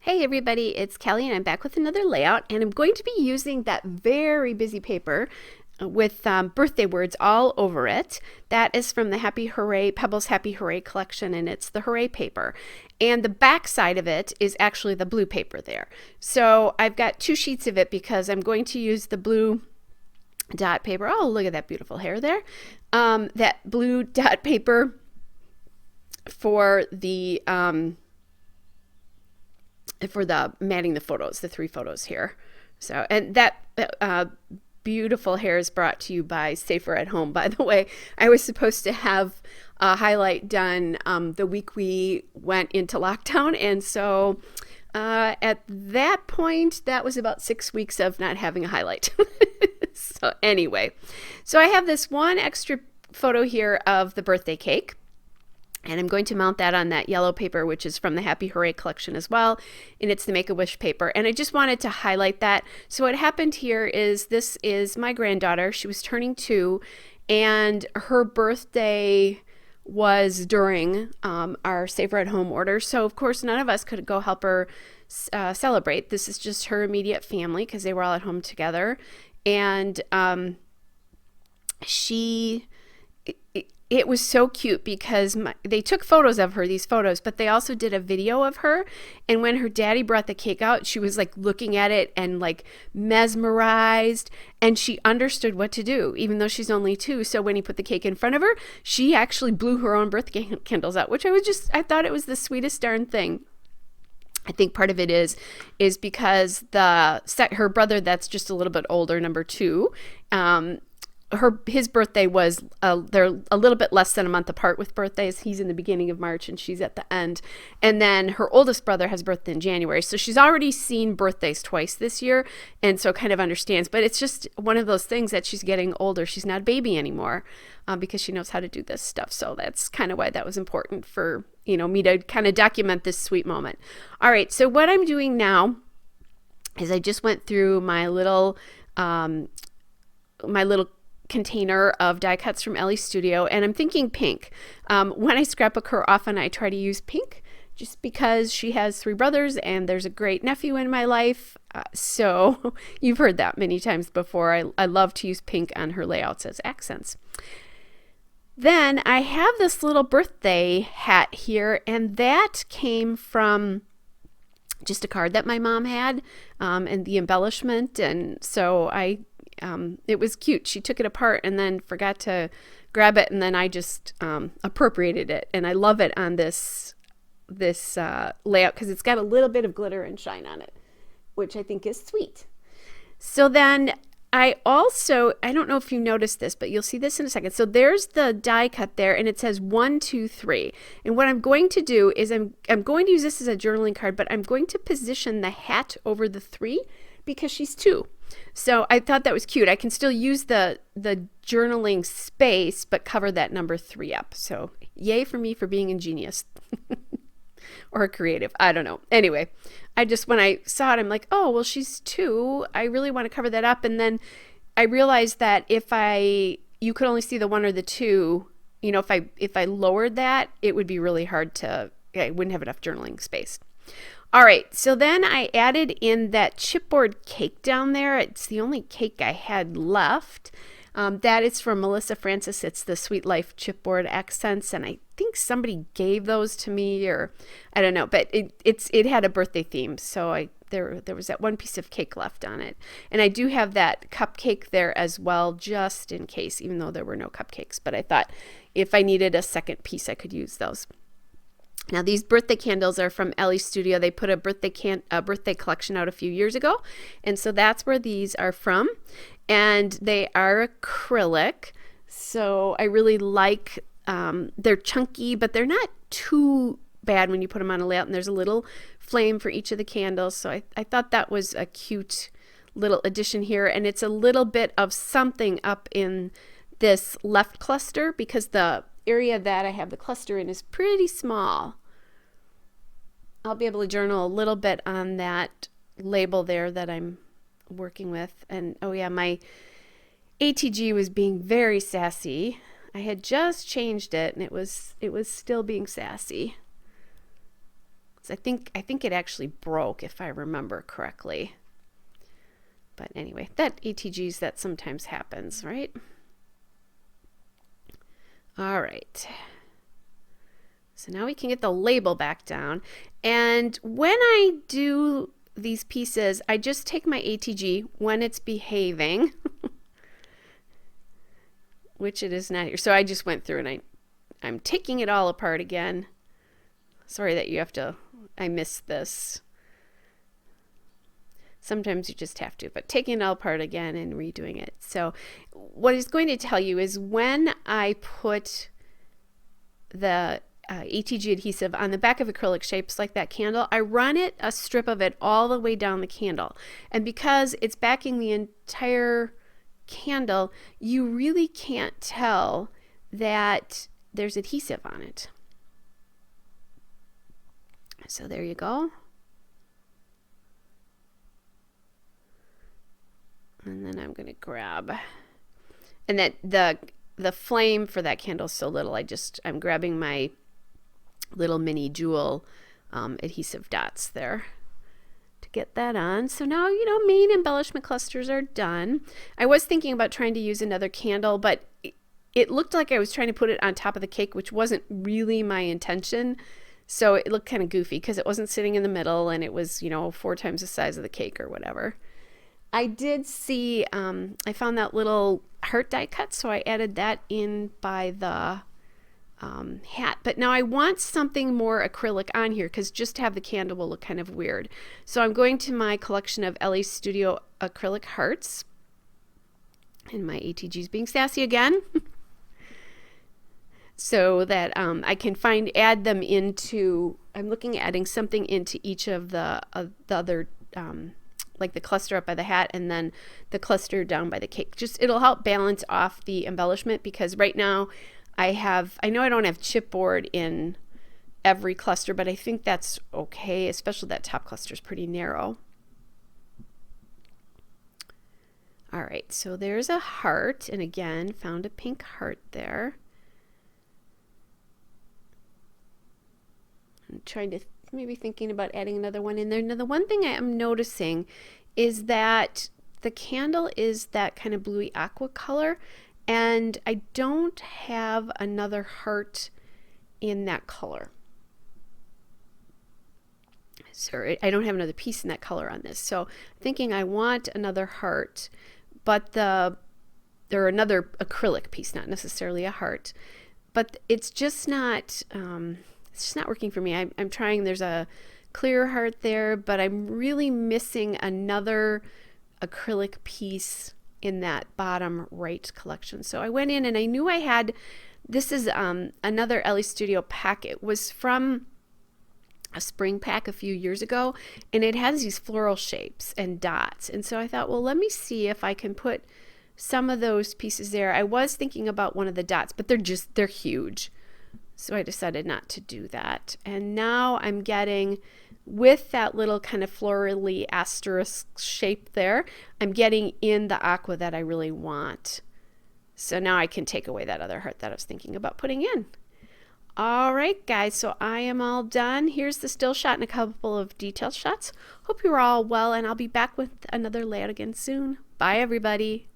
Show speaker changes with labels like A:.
A: Hey everybody, it's Kelly and I'm back with another layout, and I'm going to be using that very busy paper with birthday words all over it. That is from the Happy Hooray, Pebbles Happy Hooray collection, and it's the Hooray paper. And the back side of it is actually the blue paper there. So I've got two sheets of it because I'm going to use the blue dot paper. Oh, look at that beautiful hair there. That blue dot paper for the matting the photos, the three photos here. So, and that beautiful hair is brought to you by Safer at Home. By the way, I was supposed to have a highlight done the week we went into lockdown, and so at that point, that was about 6 weeks of not having a highlight. So anyway, so I have this one extra photo here of the birthday cake. And I'm going to mount that on that yellow paper, which is from the Happy Hooray collection as well. And it's the Make-A-Wish paper. And I just wanted to highlight that. So what happened here is this is my granddaughter. She was turning 2, and her birthday was during our Safer at Home order. So, of course, none of us could go help her celebrate. This is just her immediate family because they were all at home together. And it was so cute because they took photos of her, these photos, but they also did a video of her. And when her daddy brought the cake out, she was like looking at it and like mesmerized, and she understood what to do, even though she's only 2. So when he put the cake in front of her, she actually blew her own birthday candles out, which I thought it was the sweetest darn thing. I think part of it is because her brother that's just a little bit older, number 2, his birthday was they're a little bit less than a month apart with birthdays. He's in the beginning of March and she's at the end. And then her oldest brother has birthday in January. So she's already seen birthdays twice this year, and so kind of understands. But it's just one of those things that she's getting older. She's not a baby anymore because she knows how to do this stuff. So that's kind of why that was important for me to kind of document this sweet moment. All right, so what I'm doing now is I just went through my little container of die cuts from Ellie's Studio, and I'm thinking pink. When I scrapbook her, often I try to use pink just because she has 3 brothers and there's a great nephew in my life. So you've heard that many times before. I love to use pink on her layouts as accents. Then I have this little birthday hat here, and that came from just a card that my mom had and the embellishment, and so it was cute. She took it apart and then forgot to grab it, and then I just appropriated it, and I love it on this layout because it's got a little bit of glitter and shine on it, which I think is sweet. So then I don't know if you noticed this, but you'll see this in a second. So there's the die cut there, and it says 1, 2, 3. And what I'm going to do is I'm going to use this as a journaling card, but I'm going to position the hat over the 3 because she's 2. So I thought that was cute. I can still use the journaling space, but cover that number 3 up. So yay for me for being ingenious or creative. I don't know. Anyway, when I saw it, I'm like, oh, well, she's 2. I really want to cover that up. And then I realized that you could only see the 1 or the 2, if I lowered that, it would be really hard I wouldn't have enough journaling space. All right, so then I added in that chipboard cake down there. It's the only cake I had left. That is from Melissa Francis. It's the Sweet Life chipboard accents, and I think somebody gave those to me, or I don't know, but it had a birthday theme, so there was that one piece of cake left on it. And I do have that cupcake there as well, just in case, even though there were no cupcakes. But I thought if I needed a second piece, I could use those. Now, these birthday candles are from Ellie's Studio. They put a birthday collection out a few years ago, and so that's where these are from. And they are acrylic, so I really like. They're chunky, but they're not too bad when you put them on a layout. And there's a little flame for each of the candles, so I thought that was a cute little addition here. And it's a little bit of something up in this left cluster because the area that I have the cluster in is pretty small. I'll be able to journal a little bit on that label there that I'm working with. And oh yeah, my ATG was being very sassy. I had just changed it and it was still being sassy. So I think it actually broke, if I remember correctly. But anyway, that ATGs, that sometimes happens, right? All right. So now we can get the label back down. And when I do these pieces, I just take my ATG when it's behaving, which it is not here. So I just went through and I'm taking it all apart again. Sorry that you have to, I missed this. Sometimes you just have to, but taking it all apart again and redoing it. So what it's going to tell you is when I put the ATG adhesive on the back of acrylic shapes like that candle, I run a strip of it all the way down the candle. And because it's backing the entire candle, you really can't tell that there's adhesive on it. So there you go. And then I'm going to grab, and that the flame for that candle is so little, I'm grabbing my little mini jewel adhesive dots there to get that on. So now, main embellishment clusters are done. I was thinking about trying to use another candle, but it looked like I was trying to put it on top of the cake, which wasn't really my intention. So it looked kind of goofy because it wasn't sitting in the middle and it was, 4 times the size of the cake or whatever. I did see, I found that little heart die cut, so I added that in by the hat. But now I want something more acrylic on here because just to have the candle will look kind of weird. So I'm going to my collection of LA Studio acrylic hearts. And my ATG's being sassy again. So that I can add them into, I'm looking at adding something into each of the other, like the cluster up by the hat and then the cluster down by the cake. It'll help balance off the embellishment because right now I know I don't have chipboard in every cluster, but I think that's okay, especially that top cluster is pretty narrow. All right, so there's a heart, and again, found a pink heart there. I'm trying to maybe thinking about adding another one in there. Now, the one thing I am noticing is that the candle is that kind of bluey aqua color, and I don't have another heart in that color. Sorry, I don't have another piece in that color on this. So thinking I want another heart, but or another acrylic piece, not necessarily a heart, but it's just not working for me. I'm trying, there's a clear heart there, but I'm really missing another acrylic piece in that bottom right collection. So I went in and I knew I had, this is another LA Studio pack. It was from a spring pack a few years ago, and it has these floral shapes and dots. And so I thought, well, let me see if I can put some of those pieces there. I was thinking about one of the dots, but they're huge. So I decided not to do that. And now I'm getting, with that little kind of florally asterisk shape there, I'm getting in the aqua that I really want. So now I can take away that other heart that I was thinking about putting in. All right, guys, so I am all done. Here's the still shot and a couple of detail shots. Hope you're all well, and I'll be back with another layout again soon. Bye, everybody.